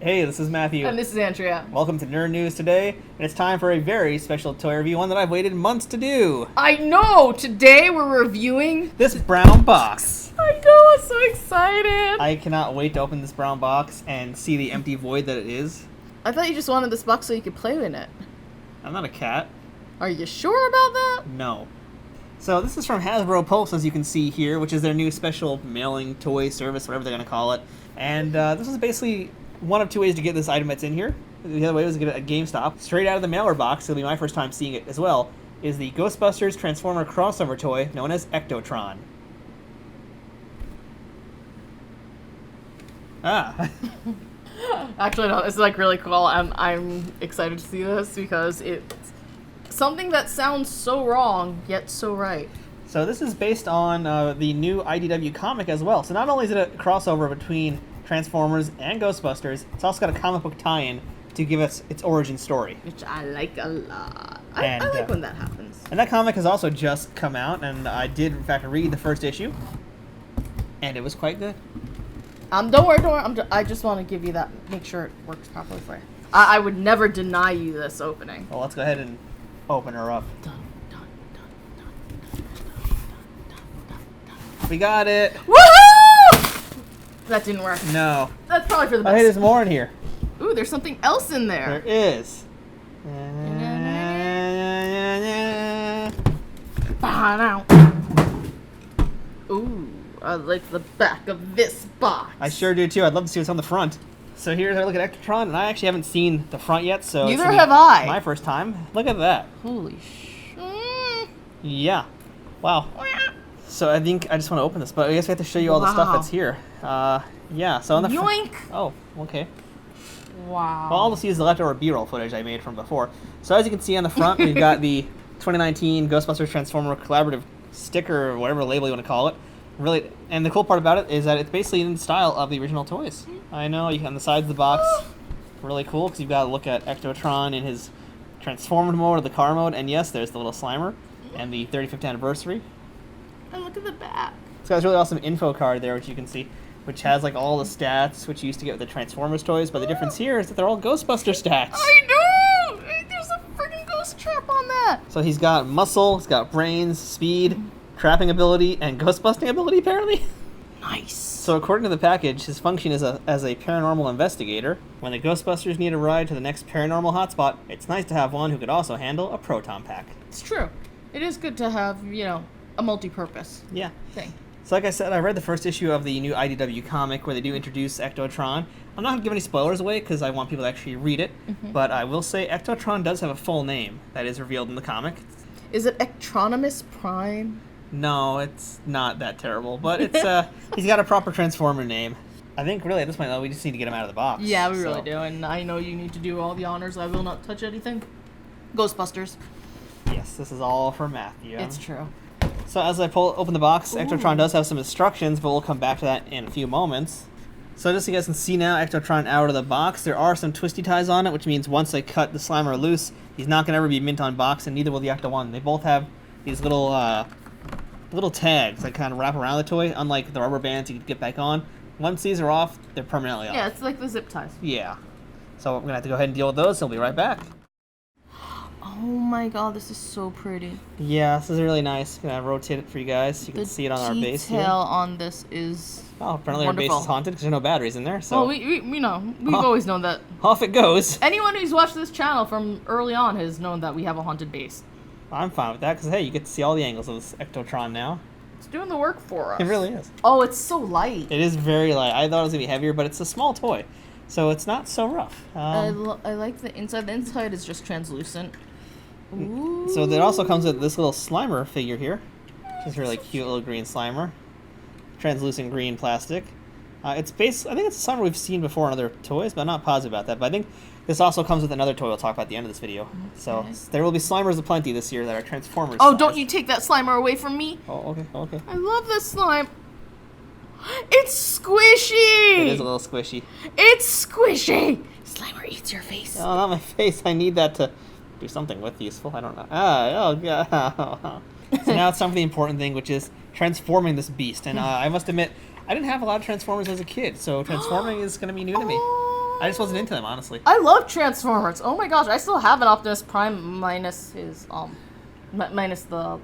Hey, this is Matthew. And this is Andrea. Welcome to Nerd News today, and it's time for a very special toy review, one that I've waited months to do. I know! Today we're reviewing this brown box. I know, I'm so excited! I cannot wait to open this brown box and see the empty void that it is. I thought you just wanted this box so you could play in it. I'm not a cat. Are you sure about that? No. So this is from Hasbro Pulse, as you can see here, which is their new special mailing toy service, whatever they're going to call it. And this is basically one of two ways to get this item that's in here. The other way was to get it at GameStop. Straight out of the mailer box, it'll be my first time seeing it as well, is the Ghostbusters Transformer crossover toy known as Ectotron. Ah. Actually, no, it's like really cool. I'm excited to see this because it's something that sounds so wrong, yet so right. So this is based on the new IDW comic as well. So not only is it a crossover between Transformers and Ghostbusters, it's also got a comic book tie-in to give us its origin story. Which I like a lot. I like when that happens. And that comic has also just come out, and I did, in fact, read the first issue, and it was quite good. Don't worry. I just want to give you that, make sure it works properly for you. I would never deny you this opening. Well, let's go ahead and open her up. We got it! Woohoo! That didn't work. No. That's probably for the best. Oh, hey, there's more in here. Ooh, there's something else in there. There is. Ooh, I like the back of this box. I sure do too. I'd love to see what's on the front. So here's our look at Ectotron, and I actually haven't seen the front yet, so neither have I. My first time. Look at that. Holy sh! Yeah. Wow. So I think I just want to open this, but I guess we have to show you all the stuff that's here. Yeah. So on the yoink. Oh, okay. Wow. Well, all we'll see is the leftover B-roll footage I made from before. So as you can see on the front, we've got the 2019 Ghostbusters Transformer Collaborative sticker, or whatever label you want to call it. Really, and the cool part about it is that it's basically in the style of the original toys. I know, you on the sides of the box, really cool, because you've got to look at Ectotron in his transformed mode or the car mode, and yes, there's the little Slimer, and the 35th anniversary. And look at the back. It's got this really awesome info card there, which you can see, which has like all the stats, which you used to get with the Transformers toys, but the difference here is that they're all Ghostbuster stats. I know! There's a freaking ghost trap on that! So he's got muscle, he's got brains, speed, trapping ability, and ghost-busting ability, apparently. Nice. So according to the package, his function is as a paranormal investigator. When the Ghostbusters need a ride to the next paranormal hotspot, it's nice to have one who could also handle a proton pack. It's true. It is good to have, a multi-purpose thing. So like I said, I read the first issue of the new IDW comic where they do introduce Ectotron. I'm not going to give any spoilers away because I want people to actually read it, but I will say Ectotron does have a full name that is revealed in the comic. Is it Ectronimus Prime? No, it's not that terrible, but it's he's got a proper Transformer name. I think really at this point though, we just need to get him out of the box. Yeah, we really do, and I know you need to do all the honors. I will not touch anything. Ghostbusters. Yes, this is all for Matthew. It's true. So as I open the box, Ectotron does have some instructions, but we'll come back to that in a few moments. So just so you guys can see now, Ectotron out of the box, there are some twisty ties on it, which means once I cut the Slimer loose, he's not going to ever be mint on box, and neither will the Ecto-1. They both have these little tags that kind of wrap around the toy, unlike the rubber bands you can get back on. Once these are off, they're permanently off. Yeah, it's like the zip ties. Yeah. So we're going to have to go ahead and deal with those, so we'll be right back. Oh my god, this is so pretty. Yeah, this is really nice. I'm going to rotate it for you guys so you can see it on our base here. The detail on this is apparently wonderful. Our base is haunted because there's no batteries in there. So. Well, we know. We've always known that. Off it goes. Anyone who's watched this channel from early on has known that we have a haunted base. I'm fine with that because, hey, you get to see all the angles of this Ectotron now. It's doing the work for us. It really is. Oh, it's so light. It is very light. I thought it was going to be heavier, but it's a small toy, so it's not so rough. I like the inside. The inside is just translucent. Ooh. So it also comes with this little Slimer figure here. Which is a really cute little green Slimer. Translucent green plastic. I think it's a Slimer we've seen before in other toys, but I'm not positive about that. But I think this also comes with another toy we'll talk about at the end of this video. Okay. So there will be Slimers aplenty this year that are Transformers. Oh, don't you take that Slimer away from me. Oh, okay. I love this slime. It's squishy! It is a little squishy. It's squishy! Slimer eats your face. Oh, not my face. I need that to do something with useful. I don't know. Oh, God. So now it's time for the important thing, which is transforming this beast. And I must admit, I didn't have a lot of Transformers as a kid, so transforming is going to be new to me. Oh, I just wasn't into them, honestly. I love Transformers. Oh my gosh, I still have an Optimus Prime minus his minus the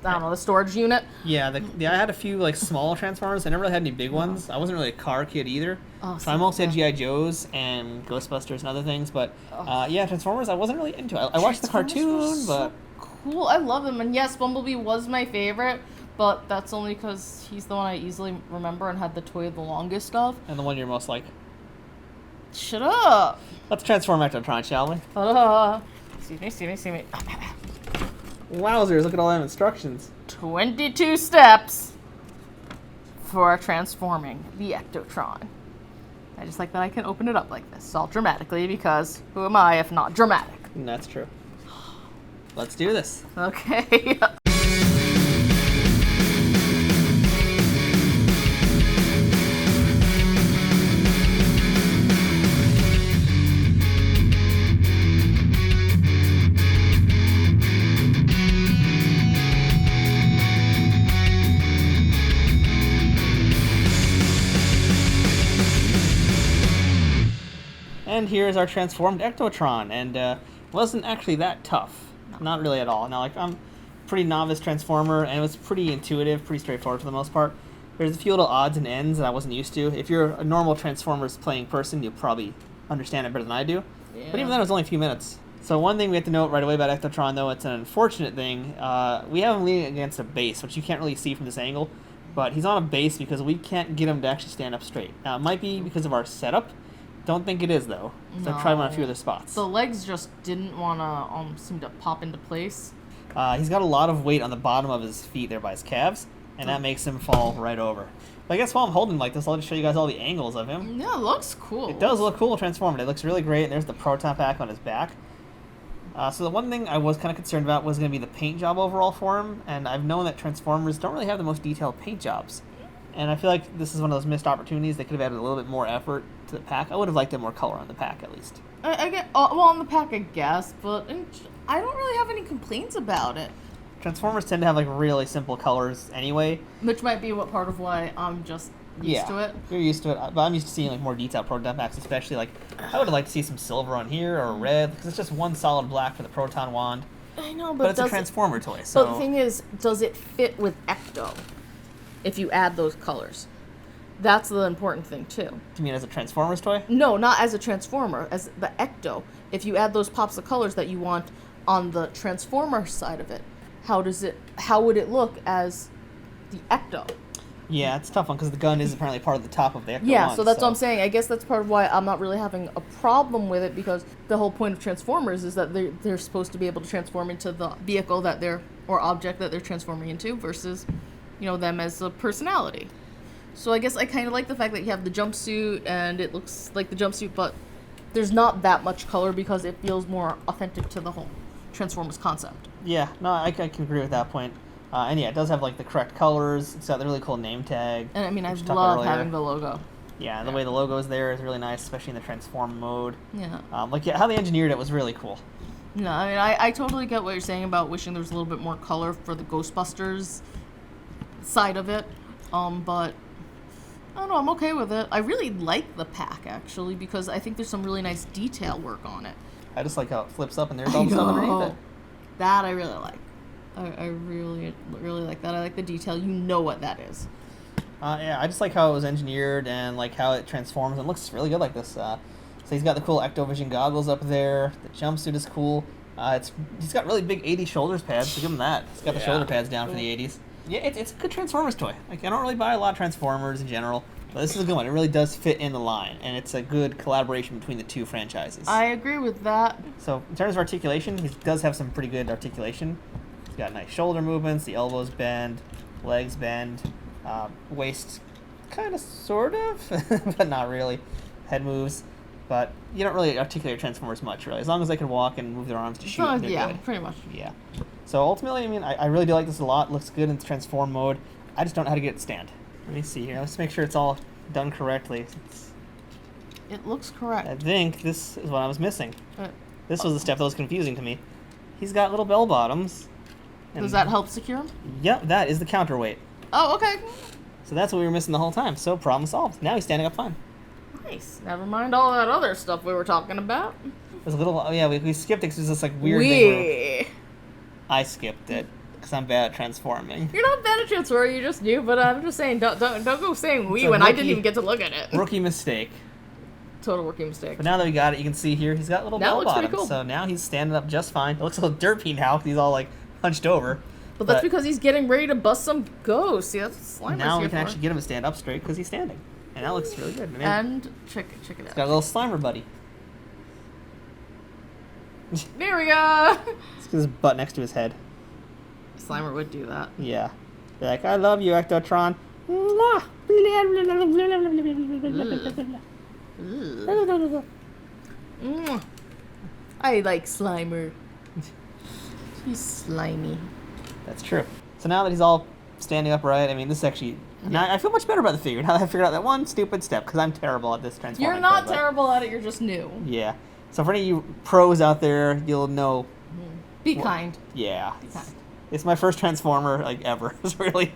I don't know, the storage unit. Yeah, I had a few like small Transformers. I never really had any big ones. I wasn't really a car kid either. Oh, so I mostly had G.I. Joes and Ghostbusters and other things. But yeah, Transformers I wasn't really into. I watched the cartoon, but cool. I love them. And yes, Bumblebee was my favorite, but that's only because he's the one I easily remember and had the toy the longest of. And the one you're most like. Shut up. Let's transform Ectotron, shall we? See me. Wowzers, look at all them instructions. 22 steps for transforming the Ectotron. I just like that I can open it up like this, all dramatically, because who am I if not dramatic? That's true. Let's do this. Okay. And here's our transformed Ectotron, and wasn't actually that tough. Not really at all. Now, like, I'm a pretty novice Transformer, and it was pretty intuitive, pretty straightforward for the most part. There's a few little odds and ends that I wasn't used to. If you're a normal Transformers playing person, you'll probably understand it better than I do. Yeah. But even then, it was only a few minutes. So one thing we have to note right away about Ectotron, though, it's an unfortunate thing. We have him leaning against a base, which you can't really see from this angle. But he's on a base because we can't get him to actually stand up straight. Now, it might be because of our setup. Don't think it is, though. So I've tried him on a few other spots. The legs just didn't want to seem to pop into place. He's got a lot of weight on the bottom of his feet there by his calves, and that makes him fall right over. But I guess while I'm holding him like this, I'll just show you guys all the angles of him. Yeah, it looks cool. It does look cool transformed. It looks really great, and there's the proton pack on his back. So the one thing I was kind of concerned about was going to be the paint job overall for him, and I've known that Transformers don't really have the most detailed paint jobs. And I feel like this is one of those missed opportunities. They could have added a little bit more effort to the pack. I would have liked more color on the pack, at least. I get well on the pack, I guess, but I don't really have any complaints about it. Transformers tend to have like really simple colors anyway. Which might be what part of why I'm just used to it. You're used to it, but I'm used to seeing like more detailed proton packs, especially like I would have liked to see some silver on here or red because it's just one solid black for the proton wand. I know, but it's a Transformer toy. So but the thing is, does it fit with Ecto? If you add those colors, that's the important thing too. Do you mean as a Transformers toy? No, not as a Transformer, as the Ecto. If you add those pops of colors that you want on the Transformer side of it, how would it look as the Ecto? Yeah, it's a tough one because the gun is apparently part of the top of the Ecto. Yeah, so that's what I'm saying. I guess that's part of why I'm not really having a problem with it, because the whole point of Transformers is that they're supposed to be able to transform into the vehicle that or object that they're transforming into versus, them as a personality. So I guess I kind of like the fact that you have the jumpsuit and it looks like the jumpsuit, but there's not that much color because it feels more authentic to the whole Transformers concept. Yeah, no, I can agree with that point. And yeah, it does have like the correct colors. It's got the really cool name tag. And I mean, I love having the logo. Yeah, the way the logo is there is really nice, especially in the transform mode. Yeah. How they engineered it was really cool. No, I mean, I totally get what you're saying about wishing there was a little bit more color for the Ghostbusters side of it. But I don't know, I'm okay with it. I really like the pack, actually, because I think there's some really nice detail work on it. I just like how it flips up and there's all the stuff underneath it. That I really like. I really, really like that. I like the detail. You know what that is. Yeah, I just like how it was engineered and like how it transforms. It looks really good like this. So he's got the cool Ectovision goggles up there. The jumpsuit is cool. He's got really big 80s shoulders pads, so give him that. He's got the shoulder pads down for the 80s. Yeah, it's a good Transformers toy. Like, I don't really buy a lot of Transformers in general, but this is a good one. It really does fit in the line, and it's a good collaboration between the two franchises. I agree with that. So in terms of articulation, he does have some pretty good articulation. He's got nice shoulder movements, the elbows bend, legs bend, waist kind of, sort of, but not really. Head moves. But you don't really articulate Transformers much, really. As long as they can walk and move their arms to shoot, they're yeah, good. pretty much. Yeah. So ultimately, I mean, I really do like this a lot. Looks good in transform mode. I just don't know how to get it stand. Let me see here. Let's make sure it's all done correctly. It looks correct. I think this is what I was missing. This was the step that was confusing to me. He's got little bell bottoms. Does that help secure him? Yep, that is the counterweight. Oh, okay. So that's what we were missing the whole time. So problem solved. Now he's standing up fine. Nice. Never mind all that other stuff we were talking about. There's a little. Oh yeah, we skipped it because there's this like weird thing where I skipped it because I'm bad at transforming. You're not bad at transforming. You're just new. But I'm just saying, don't go saying we It's a when I didn't even get to look at it. Rookie mistake. Total rookie mistake. But now that we got it, you can see here he's got little That bell looks pretty bottoms. cool. So now he's standing up just fine. It looks a little derpy now because he's all like hunched over. But that's because he's getting ready to bust some ghosts. See, that's what Slimer's now we here can for. actually get him to stand up straight because he's standing, and that looks really good. And check it out. He's got a little Slimer buddy. There we go. Let's get his butt next to his head. Slimer would do that. Yeah. They're like, I love you, Ectotron. I like Slimer. He's slimy. That's true. So now that he's all standing upright, I mean, this is actually... Now I feel much better about the figure. Now that I figured out that one stupid step, because I'm terrible at this transforming. You're not thing, terrible at it, you're just new. Yeah. So for any of you pros out there, you'll know... Be kind. Yeah. Be kind. It's my first Transformer, like, ever. It's really...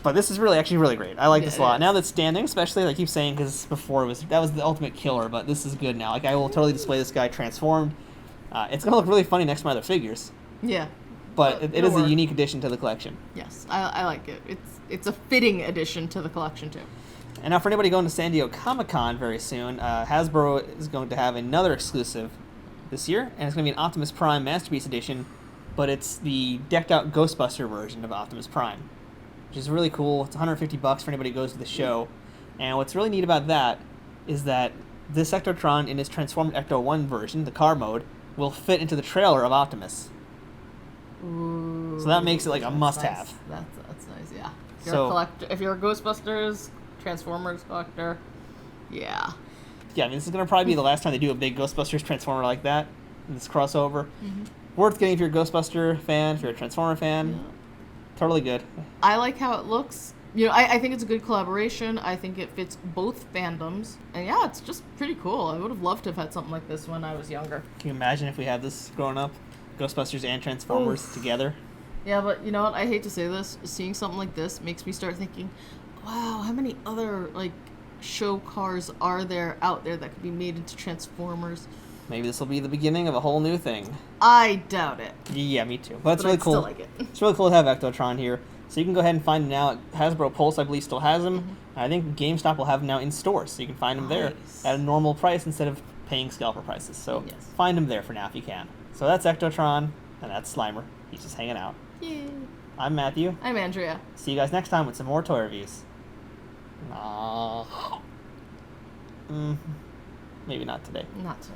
But this is really, actually really great. I like this a lot. Now that's standing, especially, like I keep saying, because before that was the ultimate killer, but this is good now. Like, I will totally display this guy transformed. It's going to look really funny next to my other figures. Yeah. But it is a unique addition to the collection. Yes, I like it. It's a fitting addition to the collection, too. And now for anybody going to San Diego Comic-Con very soon, Hasbro is going to have another exclusive this year, and it's going to be an Optimus Prime Masterpiece Edition, but it's the decked-out Ghostbuster version of Optimus Prime, which is really cool. It's $150 for anybody who goes to the show. And what's really neat about that is that this Ectotron in his Transformed Ecto 1 version, the car mode, will fit into the trailer of Optimus. Ooh, so that makes it like a must-have. Nice. That's nice, yeah. If you're a collector, if you're a Ghostbusters, Transformers collector, yeah. Yeah, I mean, this is going to probably be the last time they do a big Ghostbusters Transformer like that, in this crossover. Mm-hmm. Worth getting if you're a Ghostbuster fan, if you're a Transformer fan. Yeah. Totally good. I like how it looks. You know, I think it's a good collaboration. I think it fits both fandoms. And yeah, it's just pretty cool. I would have loved to have had something like this when I was younger. Can you imagine if we had this growing up? Ghostbusters and Transformers together? Yeah, but you know what? I hate to say this. Seeing something like this makes me start thinking, wow, how many other, like, show cars are there out there that could be made into Transformers? Maybe this will be the beginning of a whole new thing. I doubt it. Yeah, me too. But it's really cool. Still like it. It's really cool to have Ectotron here. So you can go ahead and find him now. Hasbro Pulse, I believe, still has him. Mm-hmm. I think GameStop will have him now in stores, so you can find him there at a normal price instead of paying scalper prices. So find him there for now if you can. So that's Ectotron, and that's Slimer. He's just hanging out. Yay. I'm Matthew. I'm Andrea. See you guys next time with some more toy reviews. Maybe not today. Not today.